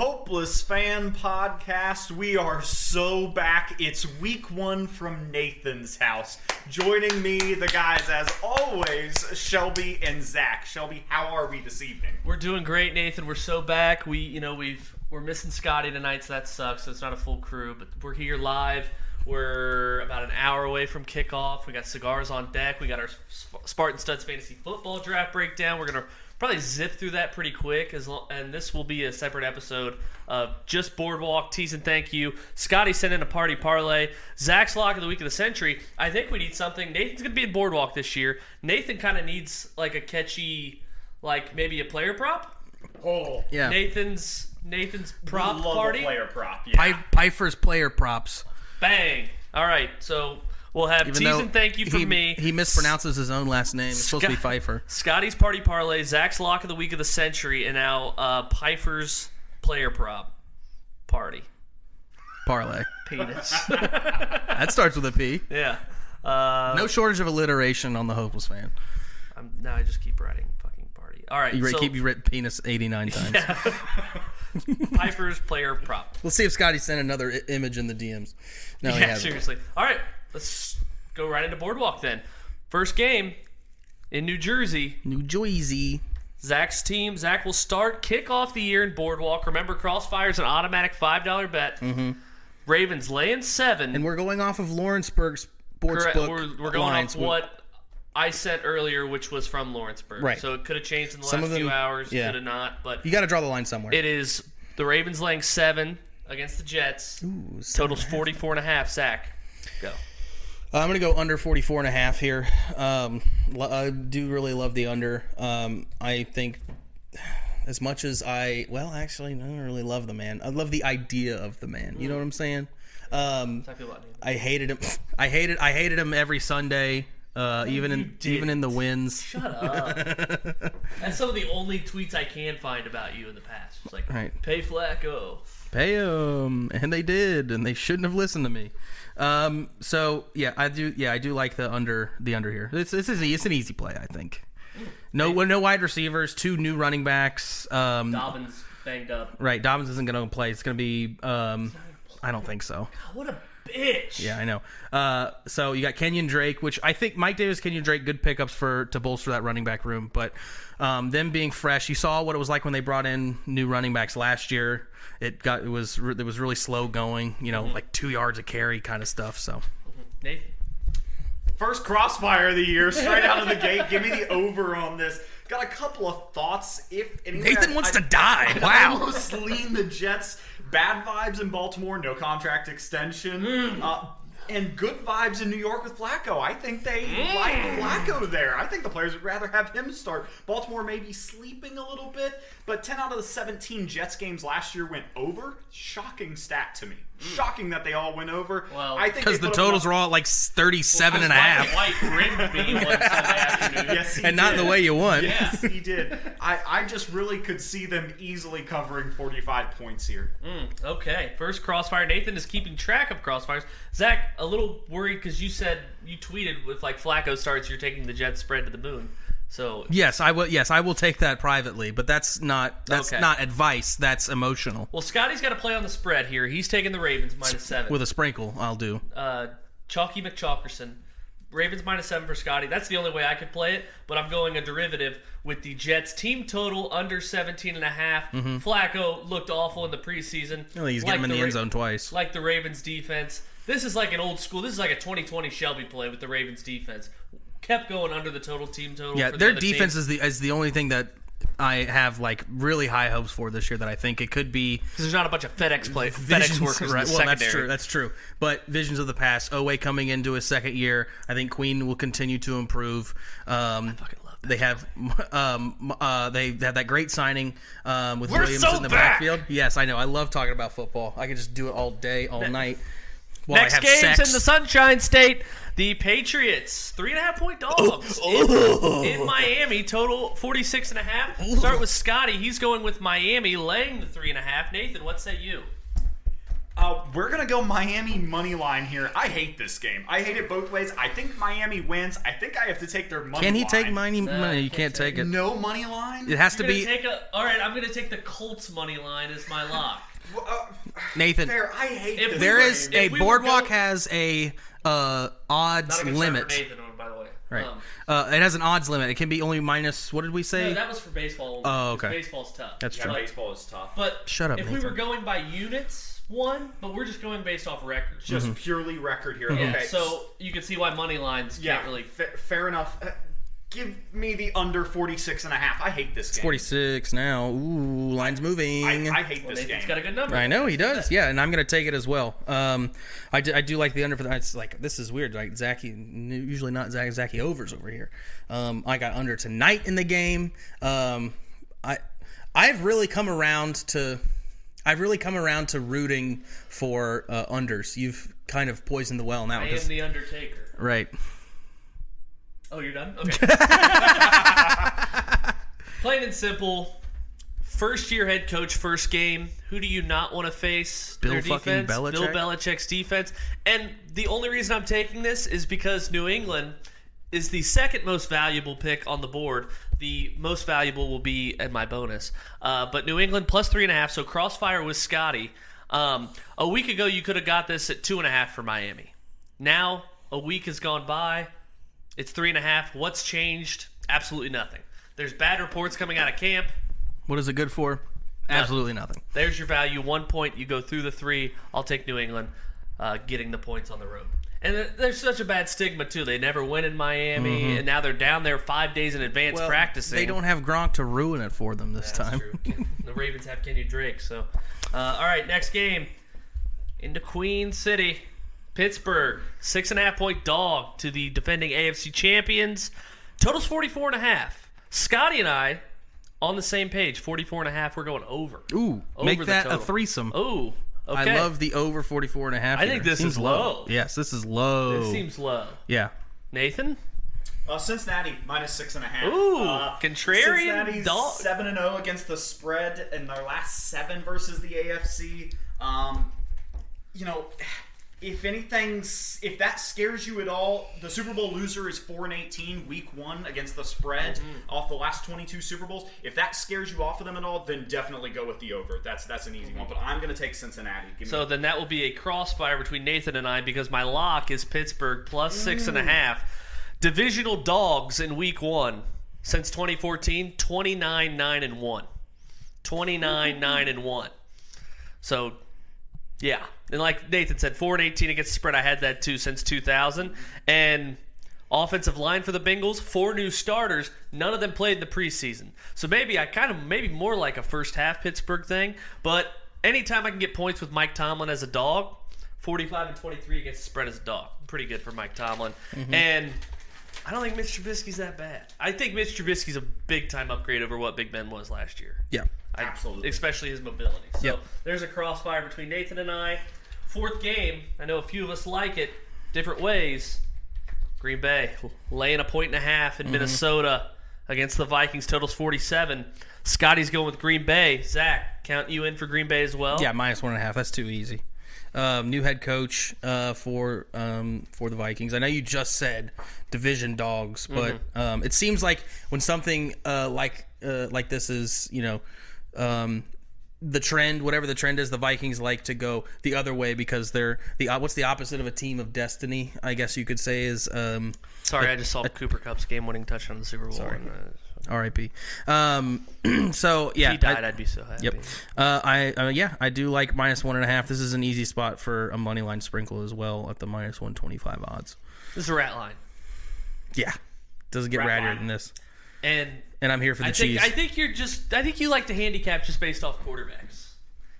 Hopeless Fan Podcast. We are so back. It's week 1 from Nathan's house. Joining me, the guys, as always, Shelby and Zack. Shelby, how are we this evening? We're doing great, Nathan. We're so back. We're missing Scotty tonight, so that sucks. So it's not a full crew, but we're here live. We're about an hour away from kickoff. We got cigars on deck. We got our Spartan Studs Fantasy Football Draft breakdown. We're gonna probably zip through that pretty quick, and this will be a separate episode of just Boardwalk, Tease, and thank you. Scotty sent in a party parlay. Zack's lock of the week of the century. I think we need something. Nathan's going to be in Boardwalk this year. Nathan kind of needs like a catchy, like maybe a player prop. Oh, yeah. Nathan's prop love party. A player prop, yeah. Pfeiffer's player props. Bang. All right, so we'll have Tease and thank you from me. He mispronounces his own last name. It's supposed to be Pfeiffer. Scotty's party parlay, Zack's lock of the week of the century, and now Pfeiffer's player prop party. Parlay. Penis. That starts with a P. Yeah. No shortage of alliteration on the Hopeless Fan. Now I just keep writing fucking party. All right. You written penis 89 times. Yeah. Pfeiffer's player prop. Let's see if Scotty sent another image in the DMs. No, he hasn't. Seriously. All right. Let's go right into Boardwalk then. First game in New Jersey. New Jersey. Zack's team. Zack will kick off the year in Boardwalk. Remember, Crossfire's an automatic $5 bet. Mm-hmm. Ravens laying 7. And we're going off of Lawrenceburg Sportsbook. We're going off what I said earlier, which was from Lawrenceburg. Right. So it could have changed in the last few hours. Yeah. Could have not. But you got to draw the line somewhere. it is the Ravens laying 7 against the Jets. Ooh, Totals 44.5. Zack, go. I'm going to go under 44.5 here. I do really love the under. I think as much as actually, I don't really love the man. I love the idea of the man. You know what I'm saying? I hated him. I hated him every Sunday. Even in the wins. Shut up. That's some of the only tweets I can find about you in the past. It's like, right. Pay Flacco. Pay him, and they did, and they shouldn't have listened to me. So yeah, I do like the under here. It's an easy play, I think. No wide receivers, 2 new running backs. Dobbins banged up. Right, Dobbins isn't going to play. It's going to be. I don't think so. God, what a bitch. Yeah, I know. So you got Kenyon Drake, which I think Mike Davis, Kenyon Drake, good pickups to bolster that running back room. But them being fresh, you saw what it was like when they brought in new running backs last year. It was really slow going. Like 2 yards a carry kind of stuff. So, Nathan. First crossfire of the year, straight out of the gate. Give me the over on this. Got a couple of thoughts. Nathan wants to die. Wow. I almost lean the Jets. Bad vibes in Baltimore, no contract extension. And good vibes in New York with Flacco. I think they like Flacco there. I think the players would rather have him start. Baltimore may be sleeping a little bit, but 10 out of the 17 Jets games last year went over. Shocking stat to me. Shocking that they all went over. Well, I think because the totals were all at like 37 and a half. White rim being one Sunday afternoon. Yes, he and did. not the way you want. Yes, he did. I just really could see them easily covering 45 points here. Okay, first crossfire. Nathan is keeping track of crossfires. Zack, a little worried because you tweeted with like Flacco starts, you're taking the Jets spread to the moon. So yes, I will take that privately, but that's not advice. That's emotional. Well, Scotty's got to play on the spread here. He's taking the Ravens -7 with a sprinkle. I'll do. Chalky McChalkerson. Ravens -7 for Scotty. That's the only way I could play it, but I'm going a derivative with the Jets team total under 17.5. Flacco looked awful in the preseason. Well, he's getting him in the end zone twice. Like the Ravens defense. This is like an old school. This is like a 2020 Shelby play with the Ravens defense. Kept going under the team total. Yeah, for their the defense is the only thing that I have like really high hopes for this year. That I think it could be because there's not a bunch of FedEx workers right, in the well, secondary. That's true. But visions of the past. Owe coming into his second year. I think Queen will continue to improve. I fucking love that. They have that great signing with We're Williams so in the back. backfield. Yes, I know. I love talking about football. I can just do it all day, all night. While Next I have game's sex. in the Sunshine State. The Patriots, 3.5-point dogs in Miami. Total 46.5. Start with Scotty. He's going with Miami, laying the 3.5. Nathan, what say you? We're going to go Miami money line here. I hate this game. I hate it both ways. I think Miami wins. I think I have to take their money line. Can he take Miami money? You can't take it. No money line? It has to be. All right, I'm going to take the Colts money line as my lock. Nathan, fair. I hate this there game. is a Boardwalk has a odds limit. Nathan, by the way. Right. It has an odds limit. It can be only minus. What did we say? No, that was for baseball. Oh, okay. Baseball's tough. That's true. Baseball is tough. But shut up. If Nathan. we were going by units, but we're just going based off records. Just purely record here. Yeah, Okay. so you can see why money lines can't really. Fair enough. Give me the under 46.5. I hate this game. 46 now. Ooh, line's moving. I hate this game. It's got a good number. I know he does. Yeah, and I'm going to take it as well. I do like the under for that. It's like, this is weird. Like usually not Zacky overs over here. I got under tonight in the game. I've really come around to rooting for unders. You've kind of poisoned the well now. I am the Undertaker. Right. Oh, you're done? Okay. Plain and simple. First-year head coach, first game. Who do you not want to face? Bill Their fucking defense? Belichick? Bill Belichick's defense. And the only reason I'm taking this is because New England is the second most valuable pick on the board. The most valuable will be at my bonus. But New England plus 3.5, so crossfire with Scotty. A week ago, you could have got this at 2.5 for Miami. Now, a week has gone by. It's 3.5. What's changed? Absolutely nothing. There's bad reports coming out of camp. What is it good for? Absolutely nothing. There's your value. 1 point. You go through the 3. I'll take New England getting the points on the road. And there's such a bad stigma, too. They never win in Miami, and now they're down there 5 days in advance practicing. They don't have Gronk to ruin it for them this time. True. The Ravens have Kenny Drake. So, all right, next game. Into Queen City. Pittsburgh, 6.5-point dog to the defending AFC champions. Total's 44.5. Scotty and I on the same page. 44.5. We're going over. Ooh, Over make the that a total. threesome. Ooh, okay. I love the over 44.5. I think this is low. Yes, this is low. This seems low. Yeah. Nathan? Cincinnati minus 6.5. Ooh, contrarian Cincinnati's dog. 7-0 against the spread in their last 7 versus the AFC. If that scares you at all, the Super Bowl loser is 4-18 week 1 against the spread off the last 22 Super Bowls. If that scares you off of them at all, then definitely go with the over. That's an easy one. But I'm going to take Cincinnati. So then that will be a crossfire between Nathan and I because my lock is Pittsburgh plus 6.5. Divisional dogs in week 1 since 2014, 29-9-1. 29-9-1. So, yeah. And like Nathan said, 4-18 against the spread. I had that too since 2000. And offensive line for the Bengals, 4 new starters. None of them played in the preseason. So maybe more like a first half Pittsburgh thing. But anytime I can get points with Mike Tomlin as a dog, 45-23 against the spread as a dog. Pretty good for Mike Tomlin. And I don't think Mitch Trubisky's that bad. I think Mitch Trubisky's a big-time upgrade over what Big Ben was last year. Yeah. Absolutely. Especially his mobility. So Yep. there's a crossfire between Nathan and I. 4th game. I know a few of us like it different ways. Green Bay laying 1.5 in Minnesota against the Vikings. Total's 47. Scotty's going with Green Bay. Zack, count you in for Green Bay as well? Yeah, minus 1.5. That's too easy. New head coach for the Vikings. I know you just said division dogs, but it seems like when something like this is, the trend, whatever the trend is, the Vikings like to go the other way because they're what's the opposite of a team of destiny? I guess you could say is. Sorry, I just saw Cooper Kupp's game-winning touchdown in the Super Bowl. Sorry. And, R.I.P. So yeah, if he died, I'd be so happy. Yep. I do like minus 1.5. This is an easy spot for a money line sprinkle as well at the minus 125 odds. This is a rat line. Yeah, doesn't get Rat rattier line. than this. And I'm here for the cheese. I think you like to handicap just based off quarterbacks,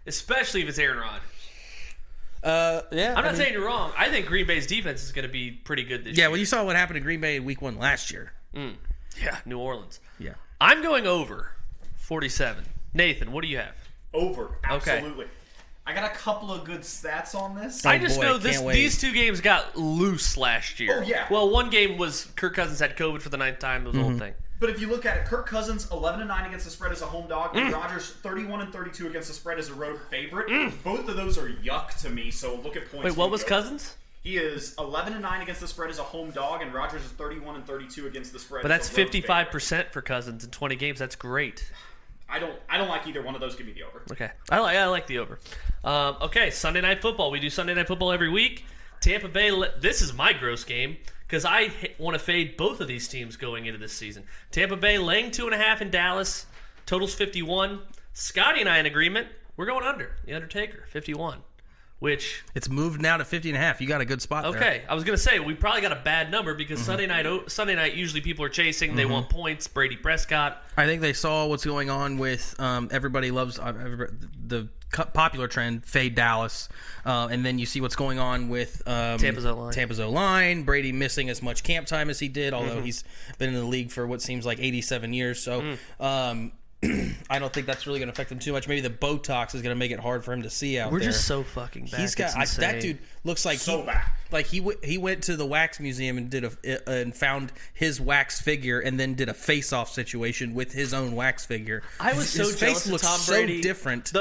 especially if it's Aaron Rodgers. Yeah. I'm not saying you're wrong. I think Green Bay's defense is going to be pretty good this year. Yeah, well, you saw what happened to Green Bay in Week 1 last year. Yeah, New Orleans. Yeah. I'm going over 47. Nathan, what do you have? Over. Absolutely. I got a couple of good stats on this. I just boy, know can't wait. these 2 games got loose last year. Oh, yeah. Well, one game was Kirk Cousins had COVID for the 9th time. It was the whole thing. But if you look at it, Kirk Cousins 11-9 against the spread as a home dog, and Rodgers 31-32 against the spread as a road favorite. Both of those are yuck to me. So look at points. Wait, what was Cousins? He is 11-9 against the spread as a home dog, and Rodgers is 31-32 against the spread. But as that's a road 55% favorite. for Cousins in 20 games. That's great. I don't like either one of those. Give me the over. Okay, I like the over. Okay, Sunday Night Football. We do Sunday Night Football every week. Tampa Bay. This is my gross game because I want to fade both of these teams going into this season. Tampa Bay laying 2.5 in Dallas. Totals 51. Scotty and I in agreement. We're going under. The Undertaker 51. Which It's moved now to 50.5. You got a good spot there. okay, I was gonna say we probably got a bad number because Sunday night usually people are chasing. They want points. Brady Prescott. I think they saw what's going on with everybody loves the popular trend, fade Dallas. And then you see what's going on with Tampa's O-line. Brady missing as much camp time as he did, although he's been in the league for what seems like 87 years. So I don't think that's really going to affect him too much. Maybe the Botox is going to make it hard for him to see out We're there. just so fucking bad. He's got that dude looks like So back. Like he went to the wax museum and and found his wax figure and then did a face-off situation with his own wax figure. I was so his jealous face of looks Tom so Brady. different.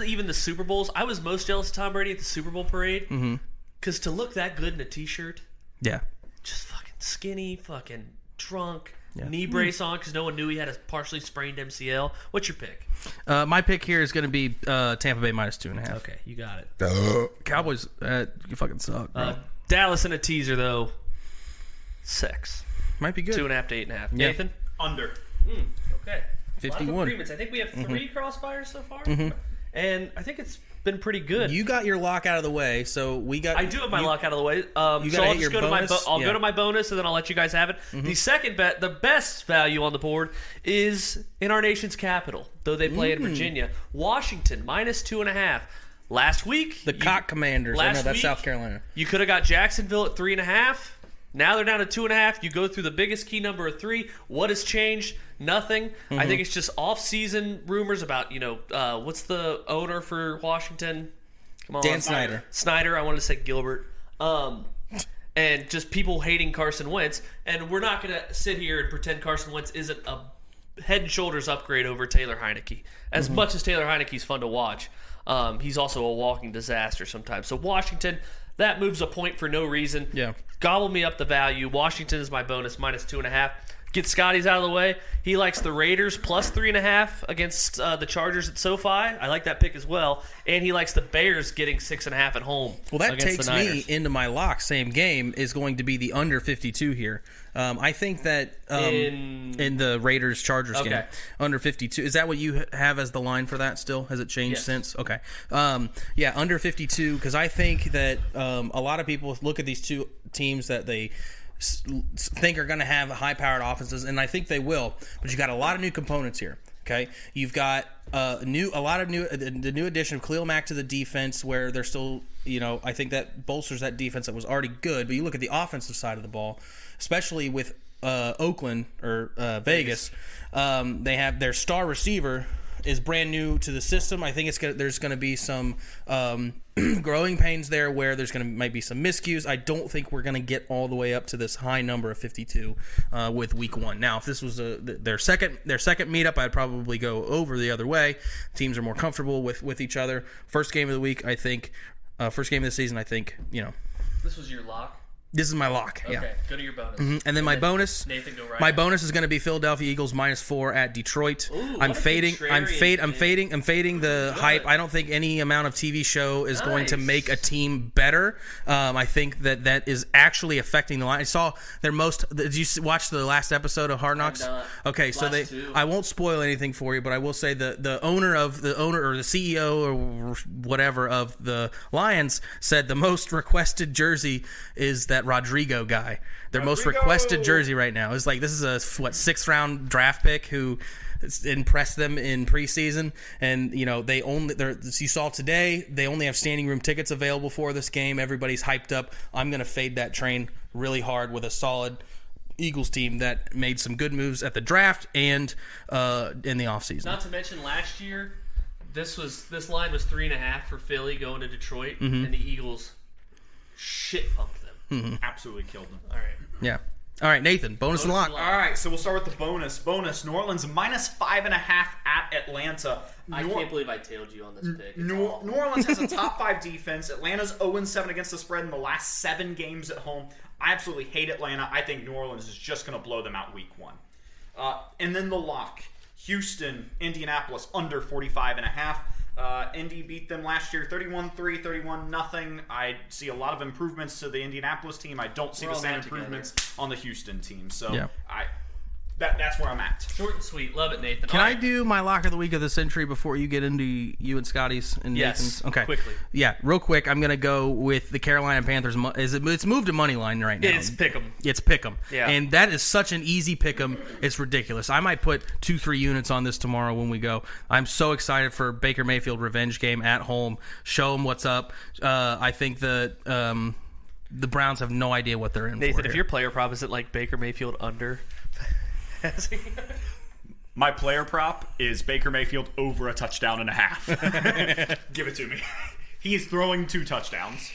Even the Super Bowls. I was most jealous of Tom Brady at the Super Bowl parade because to look that good in a t-shirt, Yeah. just fucking skinny, fucking drunk. Yeah. Knee brace on because no one knew he had a partially sprained MCL. What's your pick? My pick here is going to be Tampa Bay minus 2.5. Okay, you got it. Cowboys, you fucking suck, bro. Dallas in a teaser though. 6. Might be good. 2.5 to 8.5. Yeah. Nathan. Under. Okay. 51. A lot of agreements. I think we have 3 crossfires so far, and I think it's been pretty good. You got your lock out of the way, so we got. I do have my lock out of the way. So gotta I'll hit your just go to my bonus? I'll Yeah. go to my bonus and then I'll let you guys have it. The second bet, the best value on the board, is in our nation's capital, though they play in Virginia. Washington minus 2.5. Last week, the Cock Commanders. I know last that's week, South Carolina. You could have got Jacksonville at 3.5. Now they're down to 2.5. You go through the biggest key number of 3. What has changed? Nothing. I think it's just off-season rumors about what's the owner for Washington? Come on, Dan Snyder. Snyder. I wanted to say Gilbert. And just people hating Carson Wentz. And we're not going to sit here and pretend Carson Wentz isn't a head and shoulders upgrade over Taylor Heineke. As much as Taylor Heineke's fun to watch, he's also a walking disaster sometimes. So Washington, that moves a point for no reason. Yeah. Gobble me up the value. Washington is my bonus, minus 2.5. Get Scotty's out of the way. He likes the Raiders plus 3.5 against the Chargers at SoFi. I like that pick as well. And he likes the Bears getting 6.5 at home. Well, that against takes the me Niners. into my lock. Same game is going to be the under 52 here. I think that in the Raiders Chargers game, Okay. under 52. Is that what you have as the line for that? Still, has it changed Yes. since? Okay, yeah, under 52 because I think that a lot of people look at these two teams that they think are going to have high-powered offenses, and I think they will. But you got a lot of new components here. Okay, you've got the new addition of Khalil Mack to the defense, where they're still, I think that bolsters that defense that was already good. But you look at the offensive side of the ball, especially with Oakland or Vegas, they have their star receiver is brand new to the system. I think there's going to be some growing pains there where might be some miscues. I don't think we're going to get all the way up to this high number of 52 with week 1. Now, if this was their second meetup, I'd probably go over the other way. Teams are more comfortable with each other. First game of the week, I think. First game of the season, I think. This was your lock? This is my lock. Okay, Yeah. go to your bonus. And then my bonus. Nathan, go right. My bonus is going to be Philadelphia Eagles minus 4 at Detroit. Ooh, I'm what a fading. I'm contrarian fading the hype. I don't think any amount of TV show is going to make a team better. I think that is actually affecting the line. I saw their most. Did you watch the last episode of Hard Knocks? not. Okay, so Last two. I won't spoil anything for you, but I will say the owner or the CEO or whatever of the Lions said the most requested jersey is that Rodrigo guy. Their most requested jersey right now is this is a 6th round draft pick who impressed them in preseason, and you saw today they only have standing room tickets available for this game. Everybody's hyped up. I'm going to fade that train really hard with a solid Eagles team that made some good moves at the draft and in the offseason. Not to mention last year, this line was 3.5 for Philly going to Detroit, and the Eagles shit pumped them. Absolutely killed them. All right. Yeah. All right, Nathan, bonus and lock. All right, so we'll start with the bonus. New Orleans -5.5 at Atlanta. I can't believe I tailed you on this pick. New Orleans has a top 5 defense. Atlanta's 0-7 against the spread in the last 7 games at home. I absolutely hate Atlanta. I think New Orleans is just going to blow them out week 1. And then the lock. Houston, Indianapolis, under 45.5. Indy beat them last year 31-3, 31-0. I see a lot of improvements to the Indianapolis team. I don't see the same improvements on the Houston team. So yeah. That's where I'm at. Short and sweet. Love it, Nathan. Can I do my lock of the week of the century before you get into you and Scotty's and Nathan's? Okay. Quickly. Yeah, real quick. I'm going to go with the Carolina Panthers. It's moved to money line right now. It's pick 'em. It's pick 'em. Yeah. And that is such an easy pick 'em. It's ridiculous. I might put 2-3 units on this tomorrow when we go. I'm so excited for Baker Mayfield revenge game at home. Show them what's up. I think the Browns have no idea what they're in for. Nathan, if your player prop isn't like Baker Mayfield under... My player prop is Baker Mayfield over a touchdown and a half. Give it to me. He is throwing 2 touchdowns.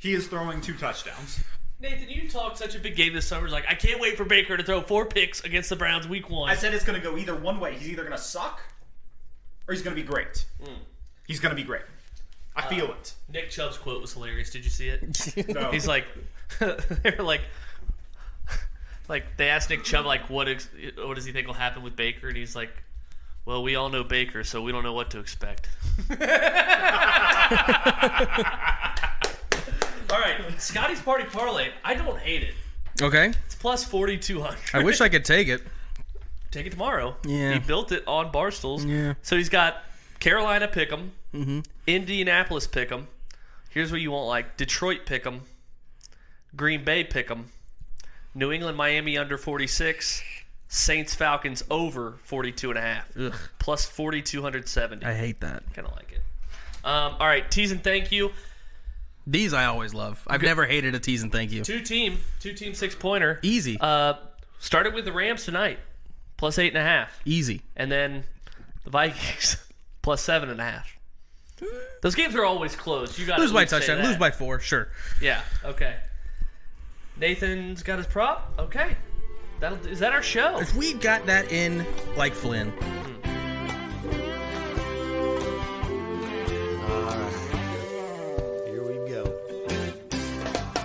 Nathan, you talked such a big game this summer. Like, I can't wait for Baker to throw 4 picks against the Browns week 1. I said it's going to go either one way. He's either going to suck or he's going to be great. He's going to be great. I feel it. Nick Chubb's quote was hilarious. Did you see it? No. He's like, they were like they asked Nick Chubb, like, what does he think will happen with Baker? And he's like, well, we all know Baker, so we don't know what to expect. All right, Scotty's Party Parlay. I don't hate it. Okay. It's plus 4,200. I wish I could take it. Take it tomorrow. Yeah. He built it on Barstools. Yeah. So he's got Carolina Pick'em, Indianapolis Pick'em. Here's what you won't like: Detroit Pick'em, Green Bay Pick'em, New England Miami under 46, Saints Falcons over 42.5, plus 4,270. I hate that. Kind of like it. All right, Tease and thank you. These I always love. I've never hated a tease and thank you. Two team 6-pointer. Easy. Started with the Rams tonight, plus 8.5. Easy. And then the Vikings, plus 7.5. Those games are always close. You got lose by touchdown. Lose by 4. Sure. Yeah. Okay. Nathan's got his prop. Okay. Is that our show? If we got that in like Flynn. Alright. Here we go.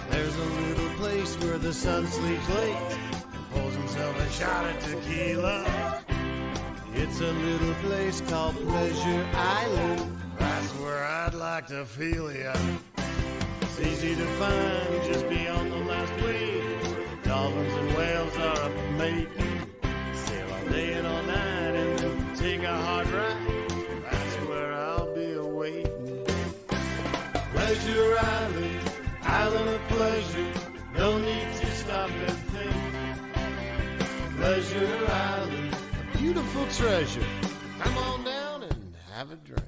There's a little place where the sun sleeps late and pulls himself a shot of tequila. It's a little place called Pleasure Island. That's where I'd like to feel ya. It's easy to find just beyond the last wave. Dolphins and whales are up mating. Sail all day and all night and then take a hard ride. That's where I'll be awaiting. Pleasure Island, island of pleasure. No need to stop and think. Pleasure Island, a beautiful treasure. Come on down and have a drink.